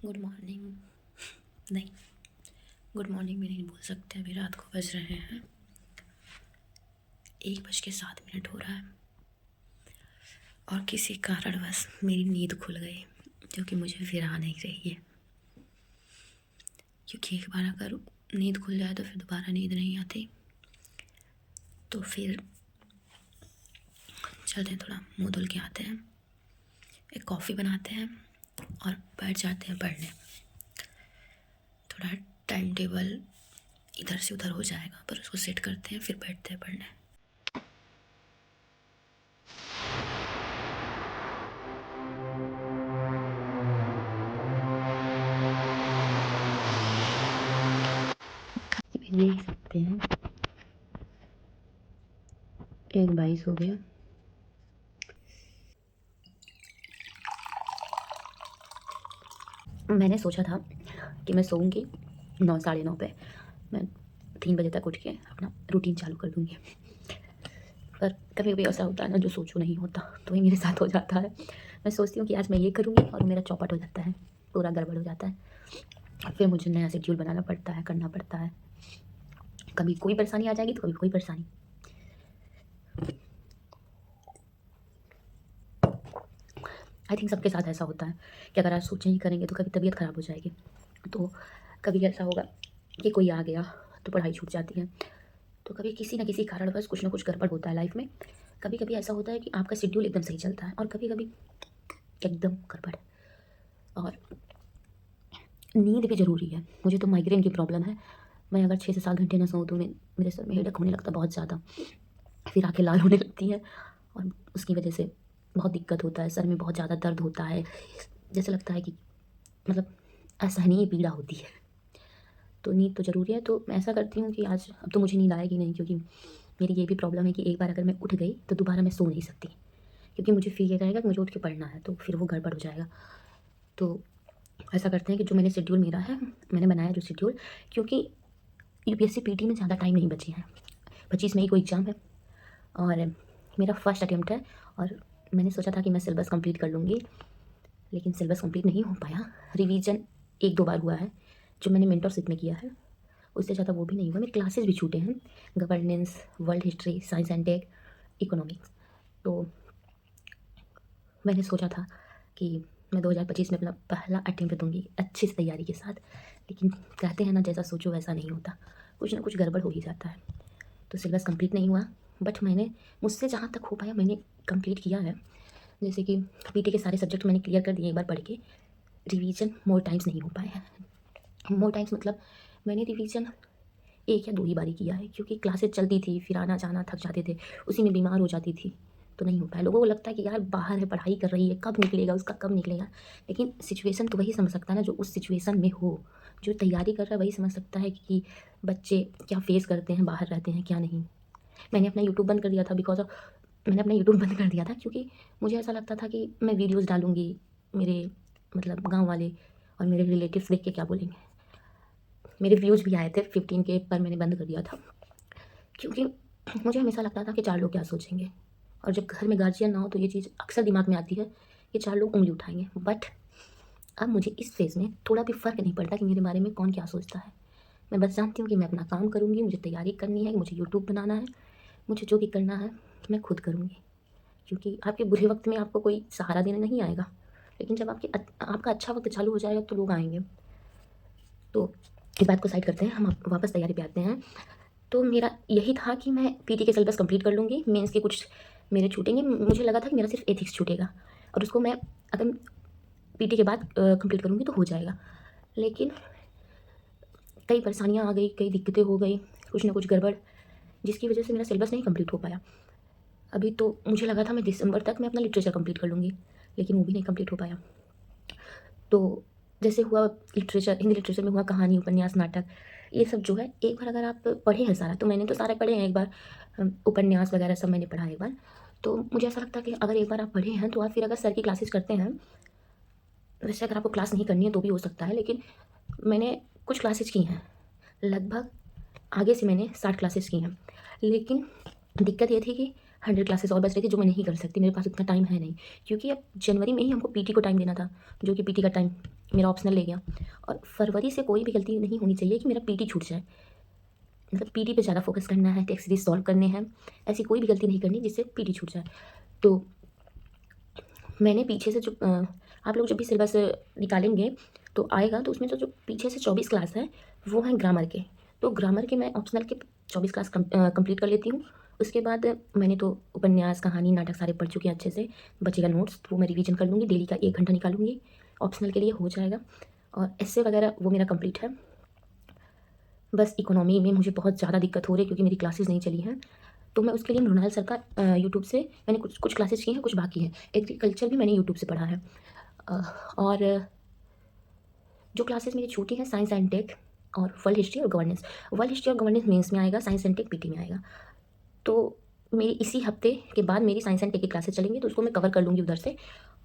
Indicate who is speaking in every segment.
Speaker 1: Good morning. नहीं, good morning भी नहीं बोल सकते। अभी रात को बज रहे हैं 1:07 हो रहा है और किसी कारणवश मेरी नींद खुल गई, जो कि मुझे फिर आ नहीं रही है। क्योंकि एक बार अगर नींद खुल जाए तो फिर दोबारा नींद नहीं आती। तो फिर चलते हैं, थोड़ा मुँह धुल के आते हैं, एक कॉफ़ी बनाते हैं और बैठ जाते हैं पढ़ने। थोड़ा टाइम टेबल इधर से उधर हो जाएगा, पर उसको सेट करते हैं, फिर बैठते हैं पढ़ने। देख सकते हैं 1:22 हो गया। मैंने सोचा था कि मैं सोऊंगी 9 साढ़े 9 पे, मैं 3 बजे तक उठ के अपना रूटीन चालू कर दूंगी। पर कभी कभी ऐसा होता है ना, जो सोचो नहीं होता, तो वही मेरे साथ हो जाता है। मैं सोचती हूँ कि आज मैं ये करूँगी और मेरा चौपट हो जाता है, पूरा गड़बड़ हो जाता है। फिर मुझे नया शेड्यूल बनाना पड़ता है, करना पड़ता है। कभी कोई परेशानी आ जाएगी तो कभी कोई परेशानी। आई थिंक सबके साथ ऐसा होता है कि अगर आज सोचें ही करेंगे तो कभी तबीयत ख़राब हो जाएगी। तो कभी ऐसा होगा कि कोई आ गया तो पढ़ाई छूट जाती है। तो कभी किसी न किसी कारणवश कुछ ना कुछ गड़बड़ होता है लाइफ में। कभी कभी ऐसा होता है कि आपका शेड्यूल एकदम सही चलता है और कभी कभी एकदम गड़बड़। और नींद भी ज़रूरी है। मुझे तो माइग्रेन की प्रॉब्लम है। मैं अगर 6 से 7 घंटे ना सोऊँ तो मेरे सर में हेडेक होने लगता है बहुत ज़्यादा। फिर आँखें लाल होने लगती हैं और उसकी वजह से बहुत दिक्कत होता है। सर में बहुत ज़्यादा दर्द होता है, जैसे लगता है कि मतलब असहनीय पीड़ा होती है। तो नींद तो ज़रूरी है। तो मैं ऐसा करती हूँ कि आज अब तो मुझे नींद आएगी नहीं, क्योंकि मेरी ये भी प्रॉब्लम है कि एक बार अगर मैं उठ गई तो दोबारा मैं सो नहीं सकती, क्योंकि मुझे फ़ील ये रहेगा कि मुझे उठ के पढ़ना है, तो फिर वो गड़बड़ हो जाएगा। तो ऐसा करते हैं कि जो मैंने शेड्यूल मेरा है, मैंने बनाया जो शेड्यूल, क्योंकि यूपीएससी पीटी में ज़्यादा टाइम नहीं बची है। 25 मई को एग्ज़ाम है और मेरा फर्स्ट अटेम्प्ट है। और मैंने सोचा था कि मैं सिलेबस कंप्लीट कर लूँगी, लेकिन सिलेबस कंप्लीट नहीं हो पाया। रिवीजन 1-2 बार हुआ है, जो मैंने मेंटरशिप में किया है, उससे ज़्यादा वो भी नहीं हुआ। मेरे क्लासेस भी छूटे हैं, governance, world history, science and tech, economics. तो मैंने सोचा था कि मैं 2025 में अपना पहला अटेम्प्ट दूँगी अच्छी से तैयारी के साथ। लेकिन कहते हैं ना, जैसा सोचो वैसा नहीं होता, कुछ ना कुछ गड़बड़ हो ही जाता है। तो सिलेबस कंप्लीट नहीं हुआ, बट मैंने मुझसे जहाँ तक हो पाया मैंने कंप्लीट किया है। जैसे कि पीटी के सारे सब्जेक्ट मैंने क्लियर कर दिए एक बार पढ़ के। रिवीजन मोर टाइम्स नहीं हो पाए हैं। मोर टाइम्स मतलब मैंने रिवीजन 1 या 2 ही बारी किया है, क्योंकि क्लासेस चलती थी, फिर आना जाना, थक जाते थे, उसी में बीमार हो जाती थी, तो नहीं हो पाया। लोगों को लगता है कि यार बाहर है, पढ़ाई कर रही है, कब निकलेगा उसका, कब निकलेगा। लेकिन सिचुएशन तो वही समझ सकता है ना जो उस सिचुएशन में हो। जो तैयारी कर रहा है वही समझ सकता है कि बच्चे क्या फेस करते हैं, बाहर रहते हैं क्या नहीं। मैंने अपना यूट्यूब बंद कर दिया था, बिकॉज़ ऑफ मैंने अपना यूट्यूब बंद कर दिया था क्योंकि मुझे ऐसा लगता था कि मैं वीडियोज़ डालूँगी, मेरे मतलब गाँव वाले और मेरे रिलेटिव्स देख के क्या बोलेंगे। मेरे व्यूज़ भी आए थे 15 के, पर मैंने बंद कर दिया था, क्योंकि मुझे हमेशा लगता था कि 4 लोग क्या सोचेंगे। और जब घर में गार्जियन ना हो तो ये चीज़ अक्सर दिमाग में आती है कि 4 लोग उँगली उठाएँगे। बट अब मुझे इस फ़ेज़ में थोड़ा भी फ़र्क नहीं पड़ता कि मेरे बारे में कौन क्या सोचता है। मैं बस जानती हूँ कि मैं अपना काम करूँगी, मुझे तैयारी करनी है, मुझे यूट्यूब बनाना है, मुझे जो भी करना है मैं खुद करूँगी। क्योंकि आपके बुरे वक़्त में आपको कोई सहारा देने नहीं आएगा, लेकिन जब आपका अच्छा वक़्त चालू हो जाएगा तो लोग आएँगे। तो इस बात को साइड करते हैं, हम अब वापस तैयारी पे आते हैं। तो मेरा यही था कि मैं पीटी के सिलेबस कंप्लीट कर लूँगी, मेंस के कुछ मेरे छूटेंगे। मुझे लगा था कि मेरा सिर्फ एथिक्स छूटेगा और उसको मैं अगर पीटी के बाद कंप्लीट करूँगी तो हो जाएगा। लेकिन कई परेशानियाँ आ गई, कई दिक्कतें हो गई, कुछ ना कुछ गड़बड़, जिसकी वजह से मेरा सिलेबस नहीं कंप्लीट हो पाया। अभी तो मुझे लगा था मैं दिसंबर तक मैं अपना लिटरेचर कंप्लीट कर लूँगी, लेकिन वो भी नहीं कंप्लीट हो पाया। तो जैसे हुआ लिटरेचर, हिंदी लिटरेचर में हुआ कहानी, उपन्यास, नाटक, ये सब जो है एक बार अगर आप पढ़े हैं सारा, तो मैंने तो सारे पढ़े हैं एक बार। उपन्यास वगैरह सब मैंने पढ़ा है एक बार। तो मुझे ऐसा लगता है कि अगर एक बार आप पढ़े हैं तो आप फिर अगर सर की क्लासेस करते हैं, वैसे अगर आपको क्लास नहीं करनी है तो भी हो सकता है, लेकिन मैंने कुछ क्लासेस की हैं, लगभग आगे से मैंने 60 क्लासेस की हैं। लेकिन दिक्कत ये थी कि 100 क्लासेस और बच रही थी जो मैं नहीं कर सकती, मेरे पास उतना टाइम है नहीं, क्योंकि अब जनवरी में ही हमको पीटी को टाइम देना था, जो कि पीटी का टाइम मेरा ऑप्शनल ले गया। और फरवरी से कोई भी गलती नहीं होनी चाहिए कि मेरा पीटी छूट जाए। मतलब पीटी पे ज़्यादा फोकस करना है, टेस्ट सीरीज सॉल्व करने हैं, ऐसी कोई भी गलती नहीं करनी जिससे पीटी छूट जाए। तो मैंने पीछे से जो आप लोग जब भी सिलेबस निकालेंगे तो आएगा, तो उसमें जो पीछे से 24 क्लास है वो हैं ग्रामर के। तो ग्रामर के मैं ऑप्शनल के 24 क्लास कंप्लीट कर लेती हूँ। उसके बाद मैंने तो उपन्यास, कहानी, नाटक सारे पढ़ चुके हैं अच्छे से। बचेगा नोट्स, वो मैं रिवीजन कर लूँगी, डेली का 1 घंटा निकालूँगी, ऑप्शनल के लिए हो जाएगा। और एस्से वगैरह वो मेरा कंप्लीट है। बस इकोनॉमी में मुझे बहुत ज़्यादा दिक्कत हो रही है क्योंकि मेरी क्लासेस नहीं चली हैं। तो मैं उसके लिए मृणाल सर का यूट्यूब से मैंने कुछ कुछ क्लासेस की हैं, कुछ बाकी हैं। एग्रीकल्चर भी मैंने यूट्यूब से पढ़ा है। और जो क्लासेस मेरी छूटी हैं, साइंस एंड टेक और वर्ल्ड हिस्ट्री और गवर्नेंस। वर्ल्ड हिस्ट्री और गवर्नेंस मेंस में आएगा, साइंस एंड टेक पीटी में आएगा। तो मेरी इसी हफ्ते के बाद मेरी साइंस एंड टेक की क्लासेस चलेंगी, तो उसको मैं कवर कर लूँगी उधर से।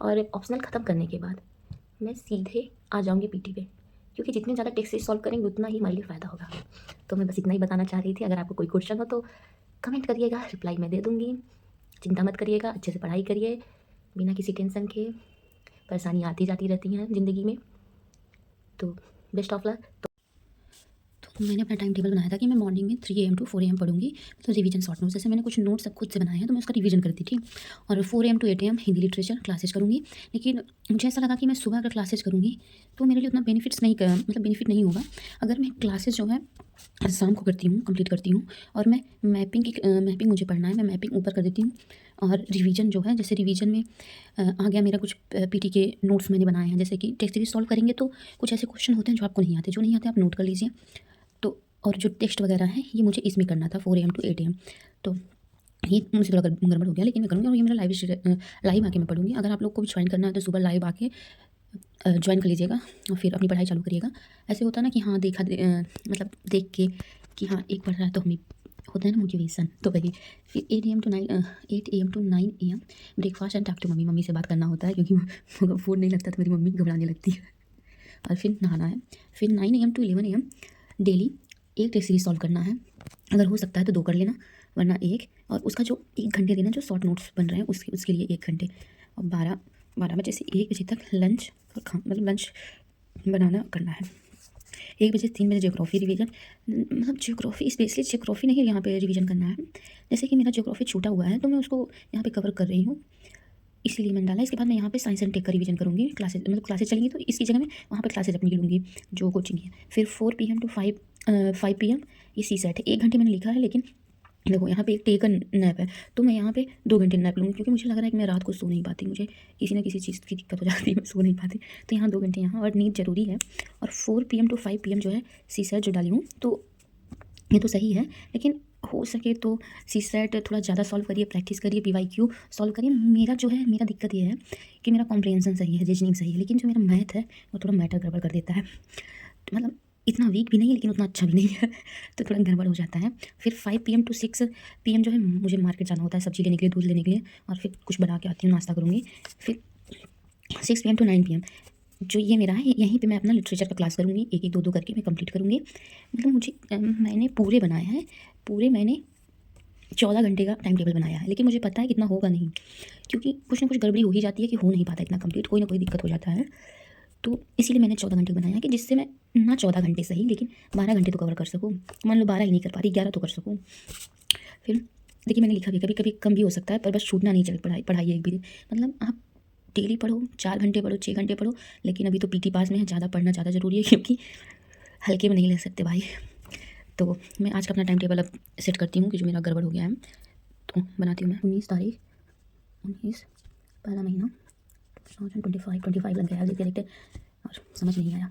Speaker 1: और ऑप्शनल ख़त्म करने के बाद मैं सीधे आ जाऊँगी पीटी पे, क्योंकि जितने ज़्यादा टेक्स्ट सीरीज सॉल्व करेंगे उतना ही हमारे लिए फ़ायदा होगा। तो मैं बस इतना ही बताना चाह रही थी। अगर आपको कोई क्वेश्चन हो तो कमेंट करिएगा, रिप्लाई मैं दे दूँगी। चिंता मत करिएगा, अच्छे से पढ़ाई करिए बिना किसी टेंशन के। परेशानी आती जाती रहती हैं ज़िंदगी में, तो बेस्ट ऑफ लक। तो मैंने अपना टाइम टेबल बनाया था कि मैं मॉर्निंग में 3 AM टू 4 AM पढ़ूंगी, मतलब रिवीजन शॉर्ट नोट्स। जैसे मैंने कुछ नोट्स सब खुद से बनाए हैं तो मैं उसका रिवीजन करती थी। और 4 AM to 8 AM Hindi literature classes करूँगी। लेकिन मुझे ऐसा लगा कि मैं सुबह अगर क्लासेस करूँगी तो मेरे लिए उतना मतलब बेनिफिट नहीं होगा। अगर मैं क्लासेस जो है शाम को करती हूँ, कंप्लीट करती हूँ, और मैं मैपिंग मुझे पढ़ना है, मैं मैपिंग ऊपर कर देती हूँ। और रिवीजन जो है, जैसे रिवीजन में आ गया मेरा कुछ पीटी के नोट्स मैंने बनाए हैं। जैसे कि टेक्स्ट सीरीज सॉल्व करेंगे तो कुछ ऐसे क्वेश्चन होते हैं जो आपको नहीं आते, जो नहीं आते आप नोट कर लीजिए। तो और जो टेक्स्ट वगैरह है ये मुझे इसमें करना था 4 AM टू 8 AM। तो ये मुझसे थोड़ा गड़बड़ हो गया, लेकिन मैं करूँगी। और ये मेरा लाइव आके मैं पढ़ूँगी। अगर आप लोग को भी ज्वाइन करना है तो सुबह लाइव आके ज्वाइन कर लीजिएगा और फिर अपनी पढ़ाई चालू करिएगा। ऐसे होता है ना कि हाँ मतलब देख के कि हाँ एक पढ़ रहा है तो हमें होता है ना मोटिवेशन। तो वही फिर 8 AM to 9 AM breakfast and talk to mummy. Mummy से बात करना होता है क्योंकि फ़ोन नहीं लगता तो मेरी मम्मी घबराने लगती है। और फिर नहाना है। फिर 9 AM टू 11 AM डेली एक टेस्ट सीरीज सॉल्व करना है। अगर हो सकता है तो 2 कर लेना, वरना 1। और उसका जो 1 घंटे देना, जो शॉर्ट नोट्स बन रहे हैं उसके लिए 1 घंटे। और 12 बजे से 1 बजे तक लंच और मतलब लंच बनाना करना है। 1 बजे से 3 बजे ज्योग्राफी रिवीजन। मतलब ज्योग्राफी, स्पेशली ज्योग्राफी नहीं यहाँ पे रिवीजन करना है। जैसे कि मेरा ज्योग्राफी छूटा हुआ है तो मैं उसको यहाँ पे कवर कर रही हूँ, इसीलिए मैंने डाला। इसके बाद मैं यहाँ पे साइंस एंड टेक का रिवीजन करूँगी। क्लासेस चलेंगी तो इसकी जगह मैं वहाँ पे क्लासेस अपनी लूँगी जो कोचिंग है। फिर 4 PM टू 5 PM ये सी सेट है। 1 घंटे मैंने लिखा है, लेकिन देखो यहाँ पे एक टेकन नैप है तो मैं यहाँ पे 2 घंटे नैप लूँगी, क्योंकि मुझे लग रहा है कि मैं रात को सो नहीं पाती, मुझे किसी ना किसी चीज़ की दिक्कत हो जाती है, मैं सो नहीं पाती। तो यहाँ 2 घंटे यहाँ, और नींद ज़रूरी है। और 4 PM टू 5 PM जो है सी सेट जो डाली हूँ, तो ये तो सही है, लेकिन हो सके तो सी सेट थोड़ा ज़्यादा सॉल्व करिए, प्रैक्टिस करिए, PYQ सॉल्व करिए। मेरा दिक्कत ये है कि मेरा कॉम्प्रिहेंशन सही है, रीजनिंग सही है, लेकिन जो मेरा मैथ है वो थोड़ा मैटर गड़बड़ कर देता है। तो मतलब इतना वीक भी नहीं है लेकिन उतना अच्छा भी नहीं है तो थोड़ा गड़बड़ हो जाता है। फिर 5 PM टू 6 PM जो है मुझे मार्केट जाना होता है सब्जी लेने के लिए, दूध लेने के लिए, और फिर कुछ बना के आती हूँ, नाश्ता करूँगी। फिर 6 PM टू 9 PM जो ये मेरा है, यहीं पे मैं अपना लिटरेचर का क्लास करूँगी, 1-1 2-2 करके मैं कंप्लीट करूँगी। मतलब मुझे मैंने पूरे बनाए हैं, मैंने 14 घंटे का टाइम टेबल बनाया है, लेकिन मुझे पता है कि इतना होगा नहीं, क्योंकि कुछ ना कुछ गड़बड़ी हो ही जाती है कि हो नहीं पाता इतना कंप्लीट, कोई ना कोई दिक्कत हो जाता है। तो इसीलिए मैंने 14 घंटे बनाया है कि जिससे मैं ना 14 घंटे सही लेकिन 12 घंटे तो कवर कर सकूँ। मान लो 12 ही नहीं कर पा रही, 11 तो कर सकूँ। फिर देखिए मैंने लिखा भी, कभी कभी कम भी हो सकता है, पर बस छूटना नहीं चाहिए पढ़ाई एक भी दिन। मतलब आप डेली पढ़ो, 4 घंटे पढ़ो, 6 घंटे पढ़ो, लेकिन अभी तो पीटी पास में है, ज़्यादा पढ़ना ज़्यादा ज़रूरी है, क्योंकि हल्के में नहीं ले सकते भाई। तो मैं आज का अपना टाइम टेबल अब सेट करती हूँ कि जो मेरा गड़बड़ हो गया है, तो बनाती हूँ मैं। 19 तारीख 19 पहला महीना 2025 लग गया देखते देखते, और समझ नहीं आया।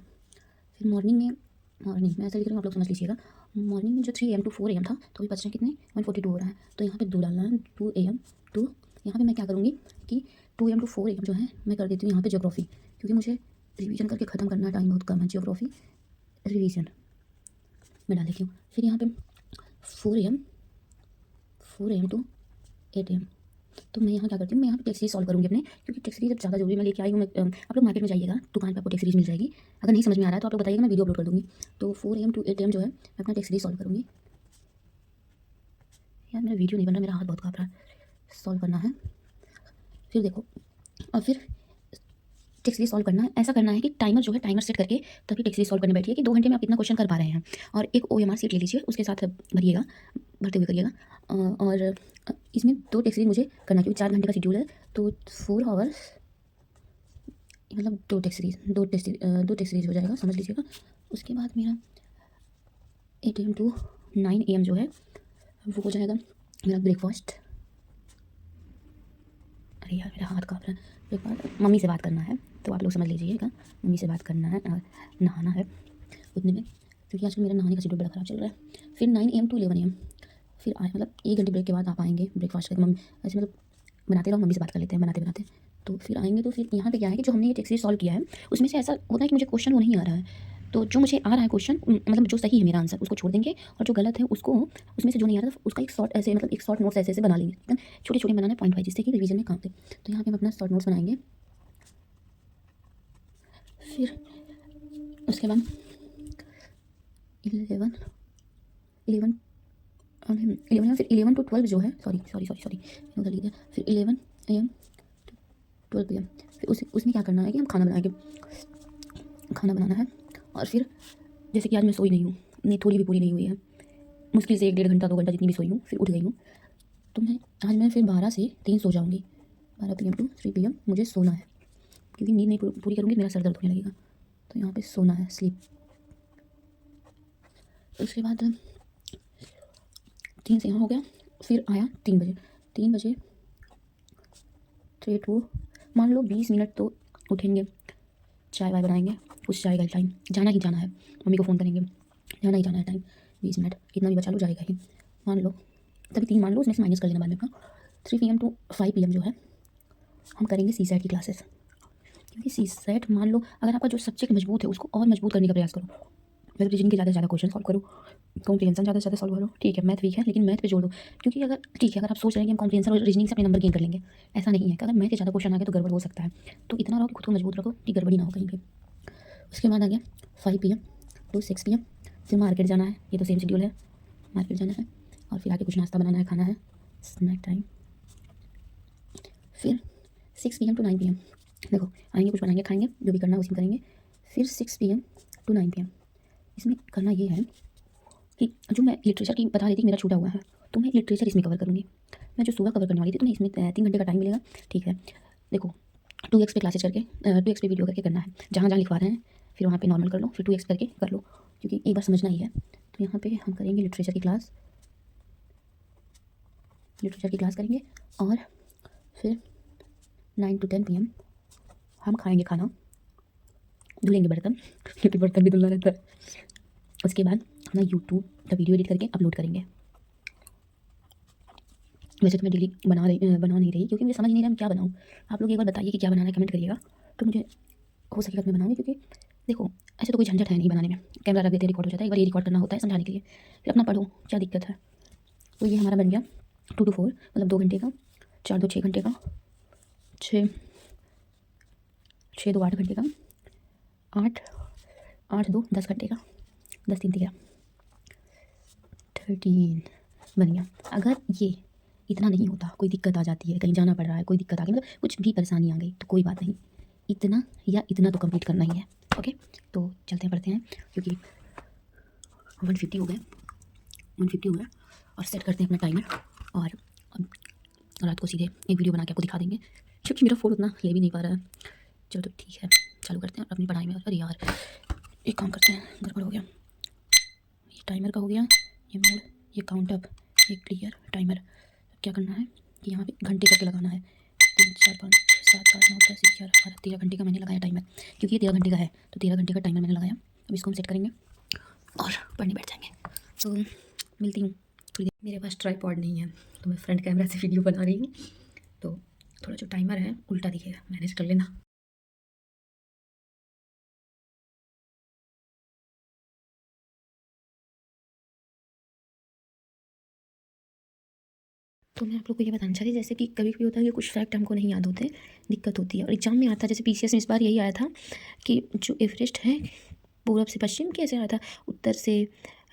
Speaker 1: फिर मॉर्निंग में ऐसा लिख रही हूँ, आप लोग समझ लीजिएगा। मॉर्निंग में जो 3 AM टू 4 AM था, तो अभी बच रहे कितने 142 हो रहा है, तो यहाँ पे 2 डालना है, 2 AM टू। यहाँ पे मैं क्या करूँगी कि 2 AM टू 4 AM जो है मैं कर देती हूँ यहाँ पे ज्योग्राफी, क्योंकि मुझे रिवीजन करके ख़त्म करना है, टाइम बहुत कम है। ज्योग्राफी रिवीजन मैं डाल देती हूँ। फिर यहाँ पे 4 AM टू 8 AM, तो मैं यहाँ क्या करती हूँ, मैं यहाँ पे टेक्स्ट सीरीज सॉल्व करूँगी अपने, क्योंकि टेक्स्ट सीरीज अब ज़्यादा जरूरी मैं लेके आई हूँ। मैं आप लोग मार्केट में जाइएगा, दुकान पे आपको टेक्स्ट सीरीज मिल जाएगी। अगर नहीं समझ में आ रहा है तो आप लोग बताइएगा, मैं वीडियो अपलोड कर दूँगी। तो 4 AM टू 8 AM जो है मैं अपना टेक्स्ट सीरीज सॉल्व करूँगी। यार मेरा वीडियो नहीं बन रहा, मेरा हाथ बहुत काँप रहा है, सॉल्व करना है। फिर देखो, और फिर टेक्स्ट सीरीज सॉल्व करना है, ऐसा करना है कि टाइमर जो है टाइमर सेट करके तभी टेक्स्ट सीरीज सॉल्व करने बैठिए कि 2 घंटे में आप कितना क्वेश्चन कर पा रहे हैं। और एक OMR शीट ले लीजिए, उसके साथ भरिएगा, भरते हुए करिएगा। और इसमें 2 टेक्स्ट सीरीज मुझे करना है क्योंकि 4 घंटे का शेड्यूल है, तो 4 आवर्स मतलब 2 टेक्स्ट सीरीज हो जाएगा, समझ लीजिएगा। उसके बाद मेरा 8 AM टू 9 AM जो है वो हो जाएगा मेरा ब्रेकफास्ट। अरे यार मेरा हाथ काँप रहा है। ब्रेकफास्ट, मम्मी से बात करना है, तो आप लोग समझ लीजिएगा, मम्मी से बात करना है और नहाना है उतने में, क्योंकि आजकल मेरा नहाने का शेड्यूल बड़ा ख़राब चल रहा है। फिर 9 AM टू 11 AM फिर आए, मतलब 1 घंटे ब्रेक के बाद आप आएँगे ब्रेकफास्ट करके। मम्मी ऐसे मतलब बनाते रहो, मम्मी से बात कर लेते हैं बनाते बनाते। तो फिर आएँगे, तो फिर यहाँ पे क्या है कि जो हमने ये टेक्स्ट सीरीज सॉल्व किया है उसमें से ऐसा होता है कि मुझे क्वेश्चन वो नहीं आ रहा है, तो जो मुझे आ रहा है क्वेश्चन मतलब जो सही है मेरा आंसर उसको छोड़ देंगे, और जो गलत है उसको, उसमें से जो नहीं आ रहा था उसका एक शॉर्ट ऐसे मतलब एक शॉर्ट नोट्स ऐसे ऐसे बना लेंगे, एकदम छोटे छोटे बनाना है पॉइंट वाइज, जिससे कि रिवीजन में काम दे। तो यहाँ पे हम अपना शॉर्ट नोट्स बनाएंगे। फिर उसके बाद 11 11 11 फिर 11 टू 12 जो है, सॉरी उधर लिख दिया। फिर 11 AM टू 12 PM फिर उसमें क्या करना है कि हम खाना बनाएंगे, खाना बनाना है। और फिर जैसे कि आज मैं सोई नहीं हूँ, नहीं थोड़ी भी पूरी नहीं हुई है, मुश्किल से 1 डेढ़ घंटा 2 घंटा जितनी भी सोई हूँ, फिर उठ गई हूँ। तो मैं फिर 12 से 3 सो जाऊँगी, 12 PM टू 3 PM मुझे सोना है, क्योंकि नींद नहीं पूरी करूँगी मेरा सर दर्द होने लगेगा। तो यहाँ पे सोना है, स्लीप। उसके बाद 3 से यहाँ हो गया, फिर आया 3 बजे। 3 बजे 3 टू मान लो 20 मिनट तो उठेंगे, चाय वाय बनाएंगे, उस चाय का टाइम जाना ही जाना है, मम्मी को फ़ोन करेंगे, जाना ही जाना है टाइम 20 मिनट, कितना भी बचा लो जाएगा ही, मान लो तभी 3 मान लो, उसमें से माइनस कर लेना बाद में अपना। 3 PM टू 5 PM जो है हम करेंगे CSAT की क्लासेस, क्योंकि CSAT मान लो अगर आपका जो सब्जेक्ट मजबूत है उसको और मजबूत करने का प्रयास करो, मतलब रीजनिंग के ज़्यादा से ज़्यादा क्वेश्चन सॉल्व करो, कॉम्प्रिहेंशन ज़्यादा से ज़्यादा सॉल्व करो। ठीक है मैथ वीक है लेकिन मैथ पे जोड़ दो, क्योंकि अगर ठीक है अगर आप सोच रहे हैं कि हम कॉम्प्रिहेंशन और रीजनिंग से अपने नंबर गेन कर लेंगे, ऐसा नहीं है कि अगर मैथ के ज़्यादा क्वेश्चन आ गए तो गड़बड़ हो सकता है। तो इतना रहो कि खुद को मजबूत रखो कि गड़बड़ी ना हो कहीं पे। उसके बाद आ गया 5 PM टू 6 PM फिर मार्केट जाना है, ये तो सेम शेड्यूल है, मार्केट जाना है और फिर आके कुछ नाश्ता बनाना है, खाना है, स्नैक टाइम। फिर 6 PM टू 9 PM देखो आएंगे, कुछ बनाएंगे, खाएंगे, जो भी करना है उसी में करेंगे। फिर 6 PM टू 9 PM इसमें करना ये है कि जो मैं लिटरेचर की बता रही थी मेरा छूटा हुआ है, तो मैं लिटरेचर इसमें कवर करूँगी। मैं जो सुबह कवर करने वाली थी तो मैं इसमें 3 घंटे का टाइम मिलेगा। ठीक है देखो 2x पे क्लासेस करके 2x पे वीडियो करके करना है, जहाँ जहाँ लिखवा रहे हैं फिर वहाँ पे नॉर्मल कर लो, फिर 2x करके कर लो, क्योंकि एक बार समझना ही है। तो यहाँ पे हम करेंगे लिटरेचर की क्लास करेंगे, और फिर 9 टू 10 PM हम खाएंगे खाना, धुलेंगे बर्तन क्योंकि बर्तन भी धुलना रहता है। उसके बाद अपना यूट्यूब का वीडियो एडिट करके अपलोड करेंगे। वैसे तो मैं डेली बना नहीं रही क्योंकि मुझे समझ नहीं रहा मैं क्या बनाऊँ। आप लोग एक बार बताइए कि क्या बनाना है, कमेंट करिएगा, तो मुझे हो सकेगा तो मैं बनाऊँगी। क्योंकि देखो ऐसे तो कोई झंझट है नहीं बनाने में, कैमरा रख देते रिकॉर्ड हो जाता है, एक बार ये रिकॉर्ड करना होता है समझाने के लिए, फिर अपना पढ़ो, क्या दिक्कत है। तो ये हमारा बन गया 2 to 4 मतलब 2 घंटे का, 4 2 6 घंटे का, 6 2 8 घंटे का, 8 2 10 घंटे का, 10 3 13 बन गया। अगर ये इतना नहीं होता, कोई दिक्कत आ जाती है, कहीं जाना पड़ रहा है, कोई दिक्कत आ गई, मतलब कुछ भी परेशानी आ गई तो कोई बात नहीं, इतना या इतना तो कंप्लीट करना ही है। ओके तो चलते हैं पढ़ते हैं, क्योंकि 150 हो गए और सेट करते हैं अपना टाइमर, और अब रात को सीधे एक वीडियो बना के आपको दिखा देंगे, क्योंकि मेरा फ़ोन उतना ले भी नहीं पा रहा है। चलो तो ठीक है चालू करते हैं अपनी पढ़ाई में। अरे यार एक काम करते हैं, गड़बड़ हो गया, ये टाइमर का हो गया, ये मोड, ये काउंट अप, ये क्लियर टाइमर। क्या करना है कि यहाँ पे घंटे करके लगाना है, 3 4 5 6 7 8 9 10 11 12 13 घंटे का मैंने लगाया टाइमर, क्योंकि ये 13 घंटे का है तो 13 घंटे का टाइमर मैंने लगाया। अब इसको हम सेट करेंगे और पढ़ने बैठ जाएंगे। तो मिलती हूँ थोड़ी देर। मेरे पास ट्राइपॉड नहीं है तो मैं फ्रंट कैमरा से वीडियो बना रही हूँ, तो थोड़ा जो टाइमर है उल्टा दिखेगा, मैनेज कर लेना। तो मैं आप लोग को ये बताना चाहती, जैसे कि कभी कभी होता है कि कुछ फैक्ट हमको नहीं याद होते, दिक्कत होती है, और एग्जाम में आता है। जैसे PCS में इस बार यही आया था कि जो एवरेस्ट है पूर्व से पश्चिम कैसे आया था, उत्तर से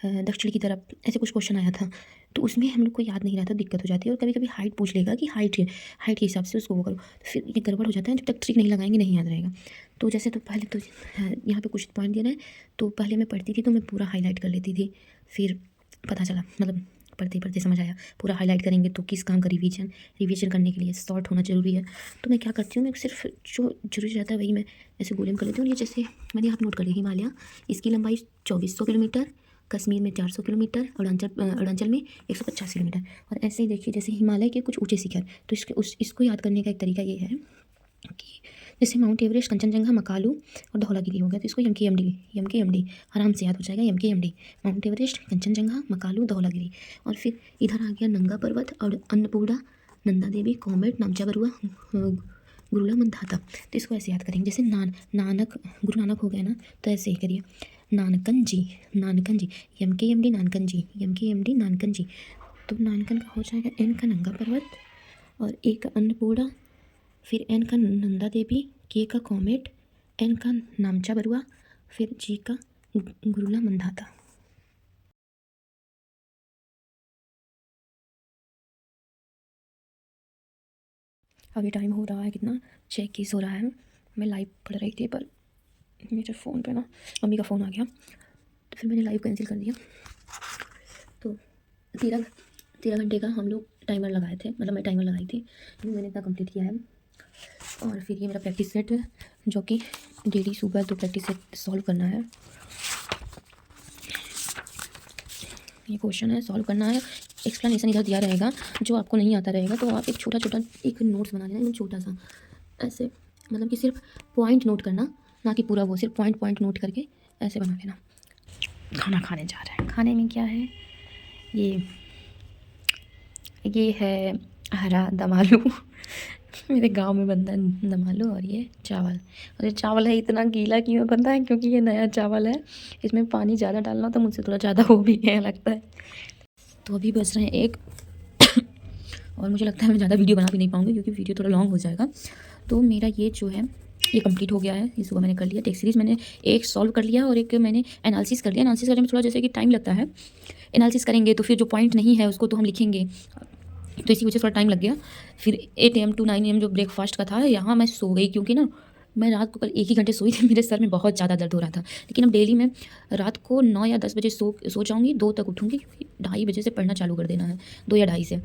Speaker 1: दक्षिण की तरफ, ऐसे कुछ क्वेश्चन आया था। तो उसमें हम लोग को याद नहीं रहता, दिक्कत हो जाती है। और कभी कभी हाइट पूछ लेगा कि हाइट है, हाइट के हिसाब से उसको वो करो, तो फिर ये गड़बड़ हो जाता है। जब तक ट्रिक नहीं लगाएंगे नहीं याद रहेगा। तो जैसे तो पहले तो यहाँ पे कुछ पॉइंट देना है, तो पहले मैं पढ़ती थी तो मैं पूरा हाईलाइट कर लेती थी, फिर पता चला, मतलब पढ़ते पढ़ते समझ आया पूरा हाईलाइट करेंगे तो किस काम का रिवीजन करने के लिए शॉर्ट होना ज़रूरी है। तो मैं क्या करती हूँ, मैं सिर्फ जो ज़रूरी रहता है वही मैं ऐसे गोले में कर लेती हूँ। ये जैसे मैंने यहाँ पे नोट कर लिया, हिमालय इसकी लंबाई 2400 किलोमीटर, कश्मीर में 400 किलोमीटर, अरुणाचल में 150 किलोमीटर। और ऐसे ही देखिए जैसे हिमालय के कुछ ऊँचे शिखर, तो इसको याद करने का एक तरीका ये है कि जैसे माउंट एवरेस्ट, कंचनजंगा, मकालू और धौलागिरी हो गया, तो इसको एम के एम डी आराम से याद हो जाएगा। M K M D, Mount Everest, Kanchenjunga, Makalu, Dhaulagiri. और फिर इधर आ गया नंगा पर्वत और अन्नपूर्णा, नंदा देवी, कॉमेट, नामचा बरुआ, गुरुला मंदाता। तो इसको ऐसे याद करेंगे, जैसे नानक, गुरु नानक हो गया ना, तो ऐसे ही करिए, नानकन जी, एम के एम डी नानकन जी। तो नानकन का हो जाएगा एन का नंगा पर्वत, और ए का अन्नपूर्णा, फिर एन का नंदा देवी, के का कॉमेट, एन का नामचा बरुआ, फिर जी का गुरुला मंदाता। अभी टाइम हो रहा है कितना, 6:21 हो रहा है। मैं लाइव पढ़ रही थी पर मेरे फ़ोन पे ना मम्मी का फ़ोन आ गया, तो फिर मैंने लाइव कैंसिल कर दिया। तो 13 घंटे का हम लोग टाइमर लगाए थे, मतलब मैं टाइमर लगाई थी, मैंने इतना कंप्लीट किया है। और फिर ये मेरा प्रैक्टिस सेट है, जो कि डेली सुबह 2 प्रैक्टिस सेट सॉल्व करना है। ये क्वेश्चन है, सॉल्व करना है। एक्सप्लेनेशन इधर दिया रहेगा, जो आपको नहीं आता रहेगा तो आप एक छोटा एक नोट्स बना लेना, एकदम छोटा सा ऐसे, मतलब कि सिर्फ पॉइंट नोट करना, ना कि पूरा वो, सिर्फ पॉइंट नोट करके ऐसे बना लेना। खाना खाने जा रहे हैं, खाने में क्या है, ये है हरा दम आलू मेरे गांव में बनता है दम आलू। और ये चावल, और ये चावल है इतना गीला क्यों बनता है, क्योंकि ये नया चावल है, इसमें पानी ज़्यादा डालना तो मुझसे थोड़ा ज़्यादा हो भी गया लगता है। तो अभी बज रहे हैं 1 और मुझे लगता है मैं ज़्यादा वीडियो बना भी नहीं पाऊँगी, क्योंकि वीडियो थोड़ा लॉन्ग हो जाएगा। तो मेरा ये जो है ये कंप्लीट हो गया है, ये सुबह मैंने कर लिया। टेक्स्ट सीरीज़ मैंने एक सॉल्व कर लिया और एक मैंने एनालिसिस कर लिया। एनालिसिस करने में थोड़ा जैसे कि टाइम लगता है, एनालिसिस करेंगे तो फिर जो पॉइंट नहीं है उसको तो हम लिखेंगे, तो इसी वजह से थोड़ा टाइम लग गया। फिर 8 AM to 9 AM जो ब्रेकफास्ट का था, यहाँ मैं सो गई, क्योंकि ना मैं रात को कल 1 ही घंटे सोई थी, मेरे सर में बहुत ज़्यादा दर्द हो रहा था। लेकिन अब डेली मैं रात को 9 या 10 बजे सो जाऊँगी, 2 तक उठूँगी, क्योंकि 2:30 बजे से पढ़ना चालू कर देना है, 2 या 2:30 से।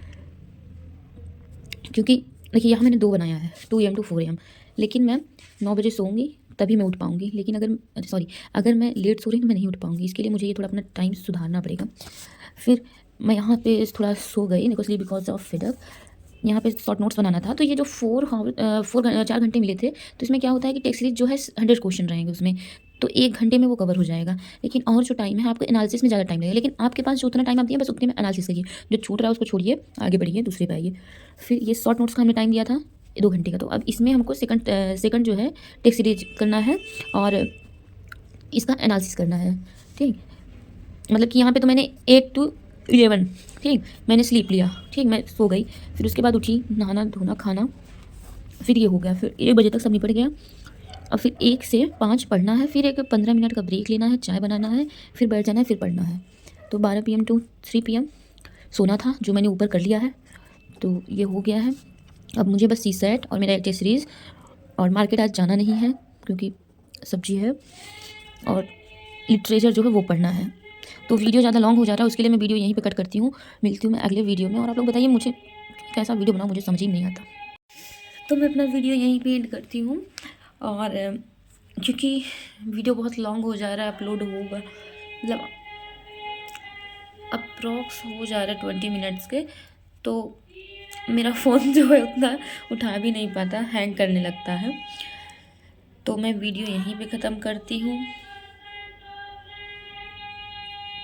Speaker 1: क्योंकि देखिए यहाँ मैंने 2 बनाया है, 2 AM to 4 AM, लेकिन मैं 9 बजे सोऊंगी तभी मैं उठ पाऊँगी। लेकिन अगर मैं लेट सो रही हूँ तो मैं नहीं उठ पाऊँगी, इसके लिए मुझे ये थोड़ा अपना टाइम सुधारना पड़ेगा। फिर मैं यहाँ पे थोड़ा सो गई बिकॉज ऑफ फिडअप। यहाँ पे शॉर्ट नोट्स बनाना था, तो ये जो 4 घंटे मिले थे, तो इसमें क्या होता है कि टेक्स्ट सीरीज जो है 100 क्वेश्चन रहेंगे उसमें, तो 1 घंटे में वो कवर हो जाएगा। लेकिन और जो टाइम है आपको एनालिसिस में ज़्यादा टाइम लगेगा, लेकिन आपके पास जो उतना टाइम आप दिए बस उतने में एनालिसिस करिए, जो छूट रहा है उसको छोड़िए, आगे बढ़िए, दूसरे पे आइए। फिर ये शॉर्ट नोट्स का हमने टाइम दिया था 2 घंटे का, तो अब इसमें हमको सेकंड जो है टेक्स्ट सीरीज करना है और इसका एनालिसिस करना है। ठीक, मतलब कि यहाँ पे तो मैंने 8 to 11, ठीक, मैंने स्लीप लिया, ठीक, मैं सो गई, फिर उसके बाद उठी, नहाना धोना खाना, फिर ये हो गया, फिर 1 बजे तक सब निपट गया। और फिर 1 से 5 पढ़ना है, फिर एक 15 मिनट का ब्रेक लेना है, चाय बनाना है, फिर बैठ जाना है, फिर पढ़ना है। तो 12 PM to 3 PM सोना था, जो मैंने ऊपर कर लिया है, तो ये हो गया है। अब मुझे बस सी सेट और मेरा टेस्ट सीरीज़, और मार्केट आज जाना नहीं है क्योंकि सब्जी है, और लिटरेचर जो है वो पढ़ना है। तो वीडियो ज़्यादा लॉन्ग हो जा रहा है, उसके लिए मैं वीडियो यहीं पे कट करती हूँ। मिलती हूँ मैं अगले वीडियो में, और आप लोग बताइए मुझे कैसा वीडियो बनाऊँ, मुझे समझ ही नहीं आता। तो मैं अपना वीडियो यहीं पे एंड करती हूँ, और क्योंकि वीडियो बहुत लॉन्ग हो जा रहा है, अपलोड होगा मतलब अप्रॉक्स हो जा रहा है 20 मिनट्स के, तो मेरा फ़ोन जो है उतना उठा भी नहीं पाता, हैंग करने लगता है। तो मैं वीडियो यहीं पे ख़त्म करती हूँ।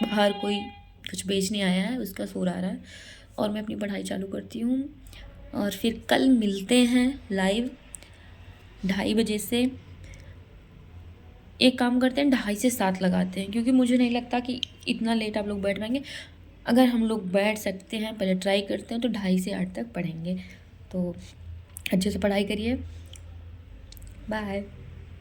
Speaker 1: बाहर कोई कुछ बेचने आया है, उसका शोर आ रहा है, और मैं अपनी पढ़ाई चालू करती हूँ। और फिर कल मिलते हैं लाइव 2:30 बजे से। एक काम करते हैं, 2:30 से 7 लगाते हैं, क्योंकि मुझे नहीं लगता कि इतना लेट आप लोग बैठ पाएंगे। अगर हम लोग बैठ सकते हैं, पहले ट्राई करते हैं, तो 2:30 से 8 तक पढ़ेंगे। तो अच्छे से पढ़ाई करिए, बाय।